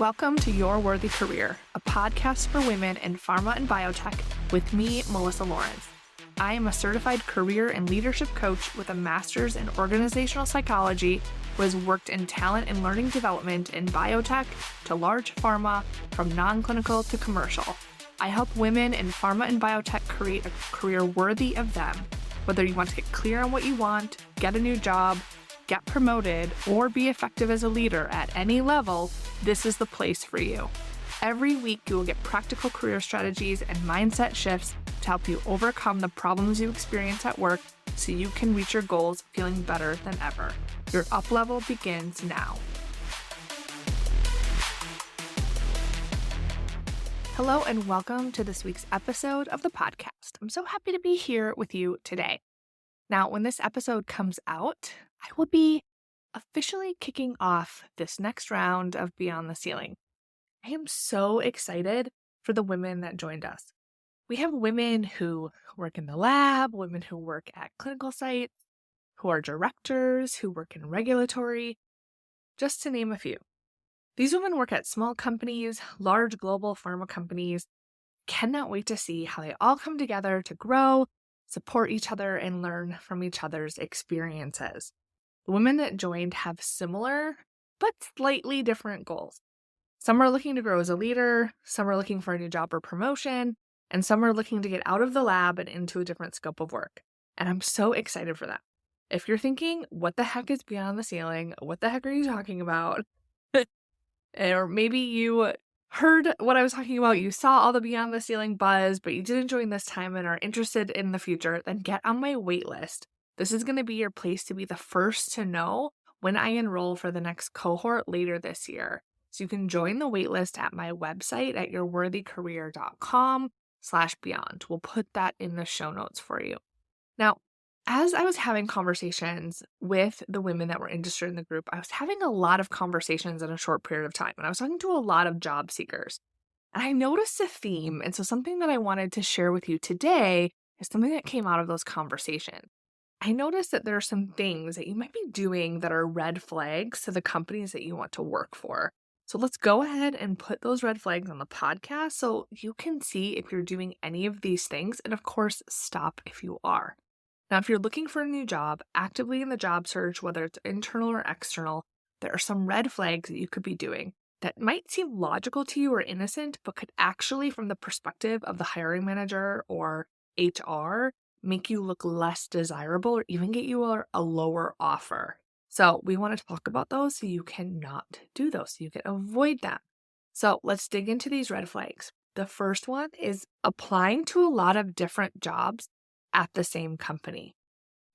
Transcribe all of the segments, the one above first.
Welcome to Your Worthy Career, a podcast for women in pharma and biotech with me, Melissa Lawrence. I am a certified career and leadership coach with a master's in organizational psychology who has worked in talent and learning development in biotech to large pharma, from non-clinical to commercial. I help women in pharma and biotech create a career worthy of them. Whether you want to get clear on what you want, get a new job, get promoted, or be effective as a leader at any level, this is the place for you. Every week, you will get practical career strategies and mindset shifts to help you overcome the problems you experience at work so you can reach your goals feeling better than ever. Your up level begins now. Hello and welcome to this week's episode of the podcast. I'm so happy to be here with you today. Now, when this episode comes out, I will be officially kicking off this next round of Beyond the Ceiling. I am so excited for the women that joined us. We have women who work in the lab, women who work at clinical sites, who are directors, who work in regulatory, just to name a few. These women work at small companies, large global pharma companies. Cannot wait to see how they all come together to grow, support each other, and learn from each other's experiences. The women that joined have similar but slightly different goals. Some are looking to grow as a leader, some are looking for a new job or promotion, and some are looking to get out of the lab and into a different scope of work. And I'm so excited for that. If you're thinking, what the heck is Beyond the Ceiling? What the heck are you talking about? Or maybe you heard what I was talking about, you saw all the Beyond the Ceiling buzz, but you didn't join this time and are interested in the future, then get on my wait list. This is going to be your place to be the first to know when I enroll for the next cohort later this year. So you can join the waitlist at my website at yourworthycareer.com/beyond. We'll put that in the show notes for you. Now, as I was having conversations with the women that were interested in the group, I was having a lot of conversations in a short period of time, and I was talking to a lot of job seekers. And I noticed a theme, and so something that I wanted to share with you today is something that came out of those conversations. I noticed that there are some things that you might be doing that are red flags to the companies that you want to work for. So let's go ahead and put those red flags on the podcast so you can see if you're doing any of these things, and of course, stop if you are. Now, if you're looking for a new job, actively in the job search, whether it's internal or external, there are some red flags that you could be doing that might seem logical to you or innocent, but could actually, from the perspective of the hiring manager or HR, make you look less desirable or even get you a lower offer. So we want to talk about those so you cannot do those, so you can avoid them. So let's dig into these red flags. The first one is applying to a lot of different jobs at the same company.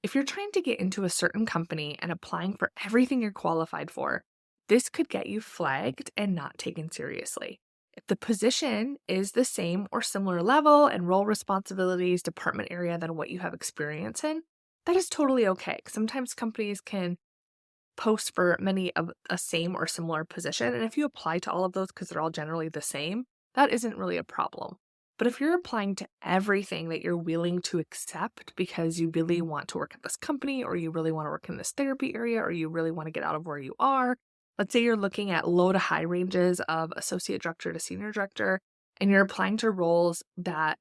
If you're trying to get into a certain company and applying for everything you're qualified for, this could get you flagged and not taken seriously. If the position is the same or similar level and role responsibilities, department area than what you have experience in, that is totally okay. Sometimes companies can post for many of a same or similar position, and if you apply to all of those because they're all generally the same, that isn't really a problem. But if you're applying to everything that you're willing to accept because you really want to work at this company, or you really want to work in this therapy area, or you really want to get out of where you are, let's say you're looking at low to high ranges of associate director to senior director, and you're applying to roles that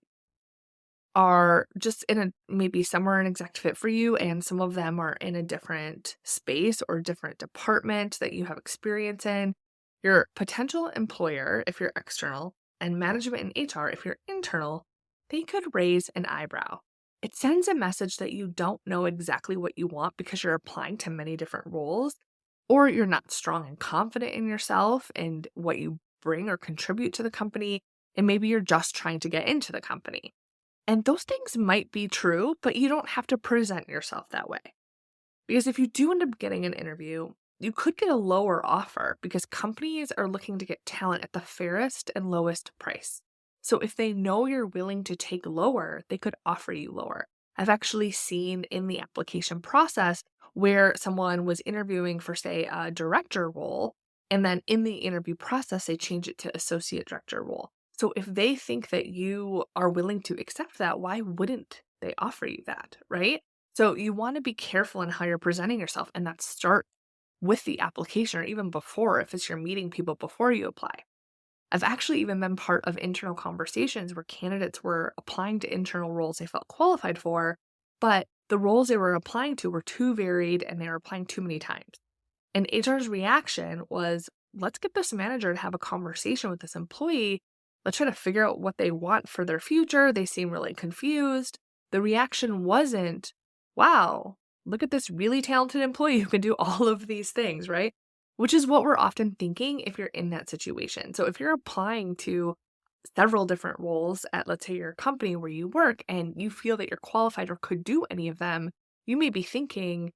are just maybe some are an exact fit for you, and some of them are in a different space or different department that you have experience in. Your potential employer, if you're external, and management and HR, if you're internal, they could raise an eyebrow. It sends a message that you don't know exactly what you want because you're applying to many different roles, or you're not strong and confident in yourself and what you bring or contribute to the company, and maybe you're just trying to get into the company. And those things might be true, but you don't have to present yourself that way. Because if you do end up getting an interview, you could get a lower offer because companies are looking to get talent at the fairest and lowest price. So if they know you're willing to take lower, they could offer you lower. I've actually seen in the application process where someone was interviewing for, say, a director role, and then in the interview process, they change it to associate director role. So if they think that you are willing to accept that, why wouldn't they offer you that, right? So you want to be careful in how you're presenting yourself, and that start with the application or even before, if it's you're meeting people before you apply. I've actually even been part of internal conversations where candidates were applying to internal roles they felt qualified for, but the roles they were applying to were too varied and they were applying too many times. And HR's reaction was, let's get this manager to have a conversation with this employee. Let's try to figure out what they want for their future. They seem really confused. The reaction wasn't, wow, look at this really talented employee who can do all of these things, right? Which is what we're often thinking if you're in that situation. So if you're applying to several different roles at, let's say, your company where you work and you feel that you're qualified or could do any of them, you may be thinking,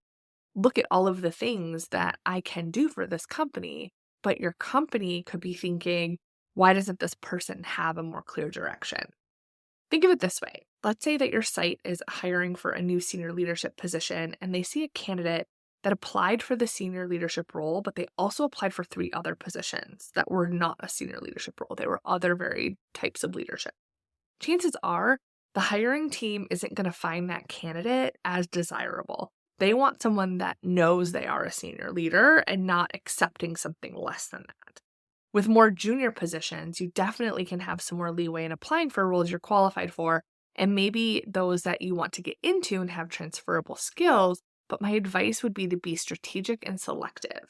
look at all of the things that I can do for this company. But your company could be thinking, why doesn't this person have a more clear direction? Think of it this way. Let's say that your site is hiring for a new senior leadership position and they see a candidate that applied for the senior leadership role, but they also applied for 3 other positions that were not a senior leadership role. They were other varied types of leadership. Chances are the hiring team isn't going to find that candidate as desirable. They want someone that knows they are a senior leader and not accepting something less than that. With more junior positions, you definitely can have some more leeway in applying for roles you're qualified for, and maybe those that you want to get into and have transferable skills. But my advice would be to be strategic and selective.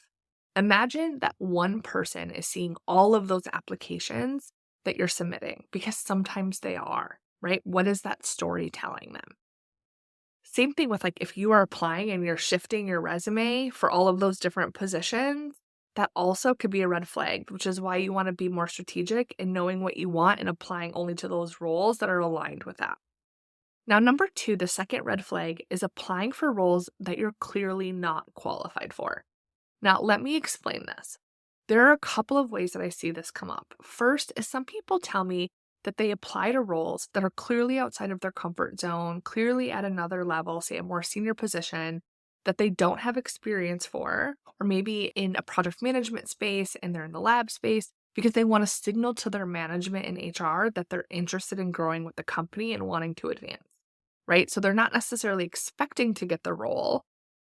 Imagine that one person is seeing all of those applications that you're submitting, because sometimes they are, right? What is that story telling them? Same thing with if you are applying and you're shifting your resume for all of those different positions, that also could be a red flag, which is why you want to be more strategic in knowing what you want and applying only to those roles that are aligned with that. Now, number 2, the second red flag is applying for roles that you're clearly not qualified for. Now, let me explain this. There are a couple of ways that I see this come up. First is some people tell me that they apply to roles that are clearly outside of their comfort zone, clearly at another level, say a more senior position, that they don't have experience for, or maybe in a project management space and they're in the lab space, because they want to signal to their management and HR that they're interested in growing with the company and wanting to advance, right? So they're not necessarily expecting to get the role.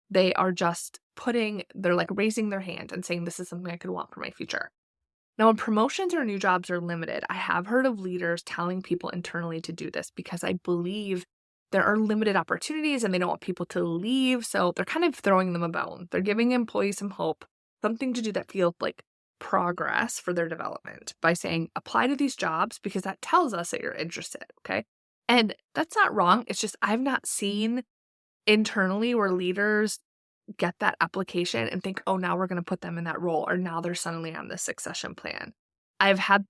They are just they're raising their hand and saying, this is something I could want for my future. Now, when promotions or new jobs are limited, I have heard of leaders telling people internally to do this because I believe there are limited opportunities and they don't want people to leave. So they're kind of throwing them a bone. They're giving employees some hope, something to do that feels like progress for their development by saying, apply to these jobs because that tells us that you're interested. Okay. And that's not wrong. It's just I've not seen internally where leaders get that application and think, oh, now we're going to put them in that role, or now they're suddenly on this succession plan. I've had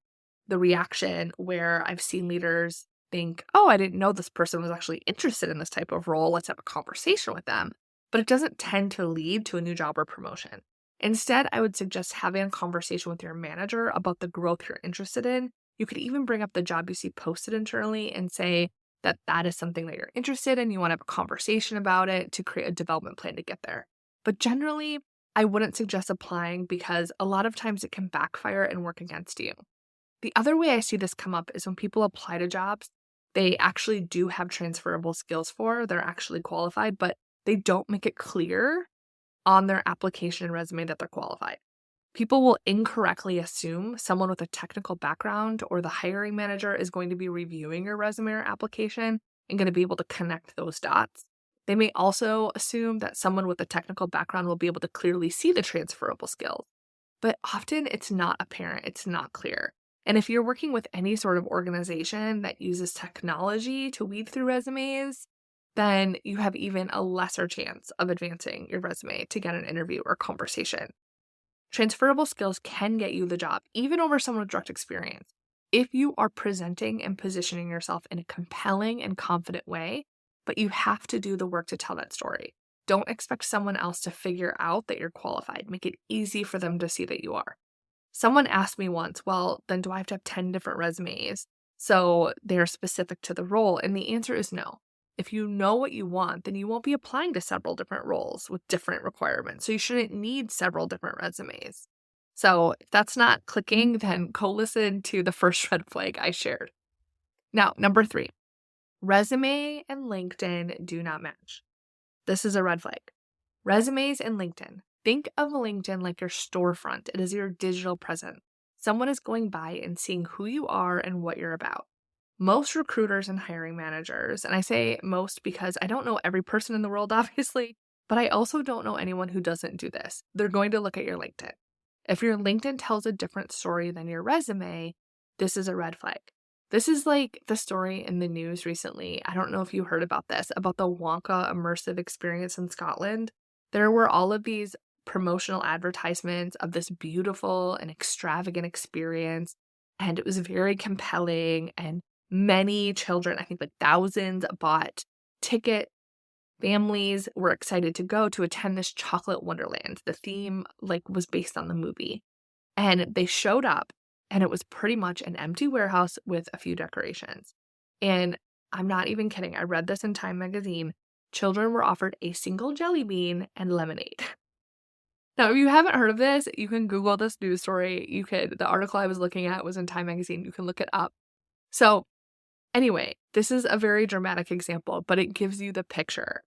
the reaction where I've seen leaders think, oh, I didn't know this person was actually interested in this type of role. Let's have a conversation with them. But it doesn't tend to lead to a new job or promotion. Instead, I would suggest having a conversation with your manager about the growth you're interested in. You could even bring up the job you see posted internally and say that that is something that you're interested in. You want to have a conversation about it to create a development plan to get there. But generally, I wouldn't suggest applying because a lot of times it can backfire and work against you. The other way I see this come up is when people apply to jobs, they actually do have transferable skills they're actually qualified, but they don't make it clear on their application and resume that they're qualified. People will incorrectly assume someone with a technical background or the hiring manager is going to be reviewing your resume or application and going to be able to connect those dots. They may also assume that someone with a technical background will be able to clearly see the transferable skills, but often it's not apparent, it's not clear. And if you're working with any sort of organization that uses technology to weed through resumes, then you have even a lesser chance of advancing your resume to get an interview or conversation. Transferable skills can get you the job, even over someone with direct experience, if you are presenting and positioning yourself in a compelling and confident way, but you have to do the work to tell that story. Don't expect someone else to figure out that you're qualified. Make it easy for them to see that you are. Someone asked me once, well, then do I have to have 10 different resumes so they're specific to the role? And the answer is no. If you know what you want, then you won't be applying to several different roles with different requirements. So you shouldn't need several different resumes. So if that's not clicking, then go listen to the first red flag I shared. Now, number 3, resume and LinkedIn do not match. This is a red flag. Resumes and LinkedIn, Think of LinkedIn like your storefront. It is your digital presence. Someone is going by and seeing who you are and what you're about. Most recruiters and hiring managers, and I say most because I don't know every person in the world, obviously, but I also don't know anyone who doesn't do this. They're going to look at your LinkedIn. If your LinkedIn tells a different story than your resume, this is a red flag. This is like the story in the news recently. I don't know if you heard about this, about the Wonka immersive experience in Scotland. There were all of these promotional advertisements of this beautiful and extravagant experience, and it was very compelling, and many children, I think like thousands, bought tickets. Families were excited to go to attend this chocolate wonderland. The theme was based on the movie. And they showed up and it was pretty much an empty warehouse with a few decorations. And I'm not even kidding. I read this in Time magazine. Children were offered a single jelly bean and lemonade. Now, if you haven't heard of this, you can Google this news story. The article I was looking at was in Time magazine. You can look it up. So anyway, this is a very dramatic example, but it gives you the picture.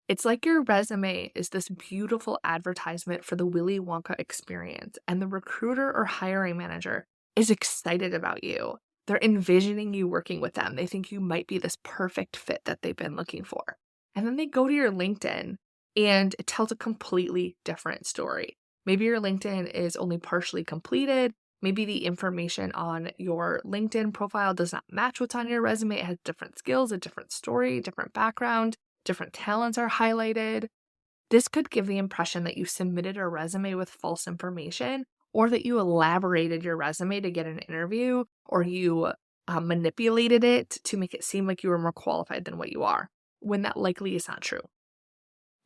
It's like your resume is this beautiful advertisement for the Willy Wonka experience, and the recruiter or hiring manager is excited about you. They're envisioning you working with them. They think you might be this perfect fit that they've been looking for. And then they go to your LinkedIn and it tells a completely different story. Maybe your LinkedIn is only partially completed. Maybe the information on your LinkedIn profile does not match what's on your resume. It has different skills, a different story, different background, different talents are highlighted. This could give the impression that you submitted a resume with false information, or that you elaborated your resume to get an interview, or you manipulated it to make it seem like you were more qualified than what you are, when that likely is not true.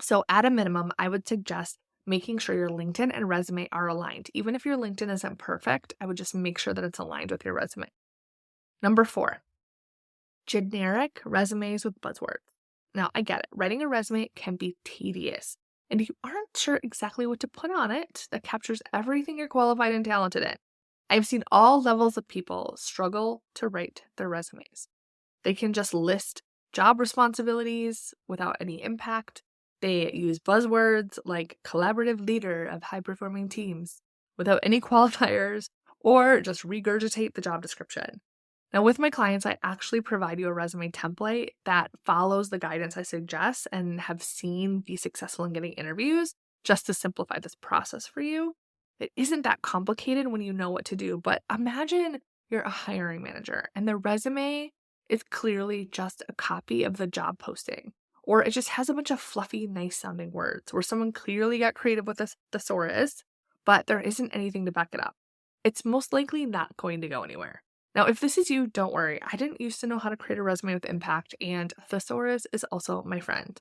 So at a minimum, I would suggest making sure your LinkedIn and resume are aligned. Even if your LinkedIn isn't perfect, I would just make sure that it's aligned with your resume. Number 4, generic resumes with buzzwords. Now, I get it. Writing a resume can be tedious, and you aren't sure exactly what to put on it that captures everything you're qualified and talented in. I've seen all levels of people struggle to write their resumes. They can just list job responsibilities without any impact. They use buzzwords like collaborative leader of high-performing teams without any qualifiers, or just regurgitate the job description. Now, with my clients, I actually provide you a resume template that follows the guidance I suggest and have seen be successful in getting interviews, just to simplify this process for you. It isn't that complicated when you know what to do, but imagine you're a hiring manager and the resume is clearly just a copy of the job posting, or it just has a bunch of fluffy, nice sounding words where someone clearly got creative with the thesaurus, but there isn't anything to back it up. It's most likely not going to go anywhere. Now, if this is you, don't worry. I didn't used to know how to create a resume with impact, and thesaurus is also my friend.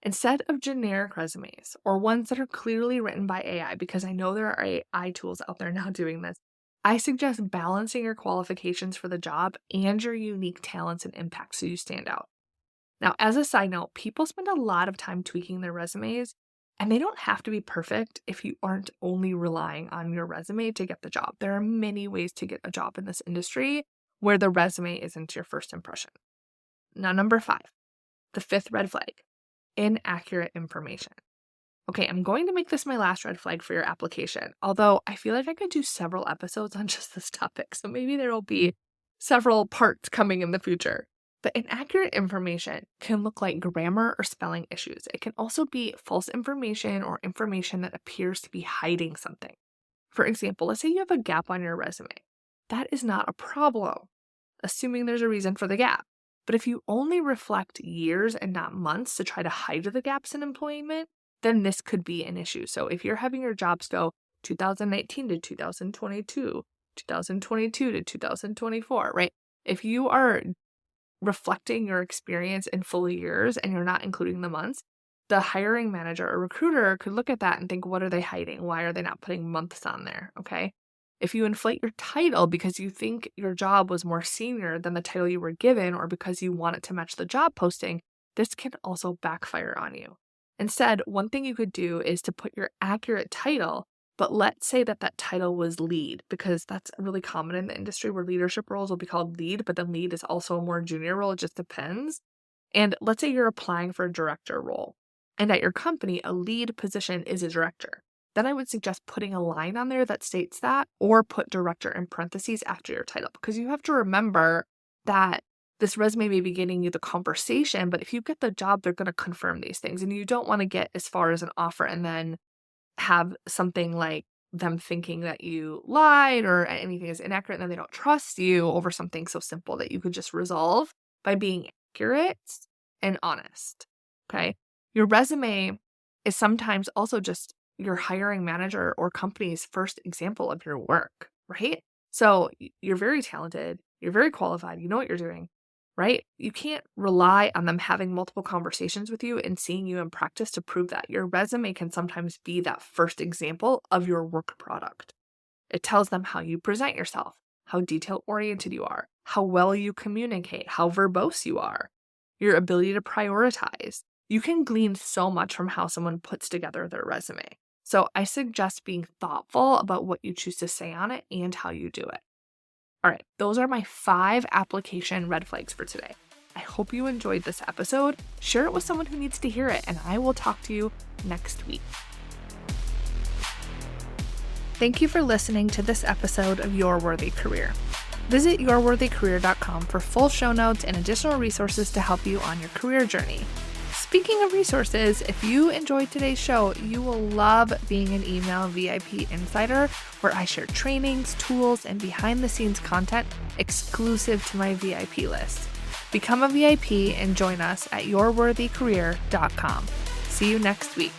Instead of generic resumes, or ones that are clearly written by AI, because I know there are AI tools out there now doing this, I suggest balancing your qualifications for the job and your unique talents and impact so you stand out. Now, as a side note, people spend a lot of time tweaking their resumes, and they don't have to be perfect if you aren't only relying on your resume to get the job. There are many ways to get a job in this industry where the resume isn't your first impression. Now, number 5, the 5th red flag, inaccurate information. Okay, I'm going to make this my last red flag for your application, although I feel like I could do several episodes on just this topic, so maybe there will be several parts coming in the future. But inaccurate information can look like grammar or spelling issues. It can also be false information or information that appears to be hiding something. For example, let's say you have a gap on your resume. That is not a problem, assuming there's a reason for the gap. But if you only reflect years and not months to try to hide the gaps in employment, then this could be an issue. So if you're having your jobs go 2019 to 2022, 2022 to 2024, right? If you are reflecting your experience in full years and you're not including the months, the hiring manager or recruiter could look at that and think, what are they hiding? Why are they not putting months on there? Okay. If you inflate your title because you think your job was more senior than the title you were given, or because you want it to match the job posting, this can also backfire on you. Instead, one thing you could do is to put your accurate title, but let's say that title was lead, because that's really common in the industry where leadership roles will be called lead, but then lead is also a more junior role. It just depends. And let's say you're applying for a director role, and at your company, a lead position is a director. then I would suggest putting a line on there that states that, or put director in parentheses after your title, because you have to remember that this resume may be getting you the conversation, but if you get the job, they're going to confirm these things. And you don't want to get as far as an offer and then have something like them thinking that you lied or anything is inaccurate, and then they don't trust you over something so simple that you could just resolve by being accurate and honest. Okay. Your resume is sometimes also just your hiring manager or company's first example of your work, right? So you're very talented, you're very qualified, you know what you're doing, right? You can't rely on them having multiple conversations with you and seeing you in practice to prove that. Your resume can sometimes be that first example of your work product. It tells them how you present yourself, how detail-oriented you are, how well you communicate, how verbose you are, your ability to prioritize. You can glean so much from how someone puts together their resume. So I suggest being thoughtful about what you choose to say on it and how you do it. All right, those are my 5 application red flags for today. I hope you enjoyed this episode. Share it with someone who needs to hear it, and I will talk to you next week. Thank you for listening to this episode of Your Worthy Career. Visit yourworthycareer.com for full show notes and additional resources to help you on your career journey. Speaking of resources, if you enjoyed today's show, you will love being an email VIP insider where I share trainings, tools, and behind-the-scenes content exclusive to my VIP list. Become a VIP and join us at yourworthycareer.com. See you next week.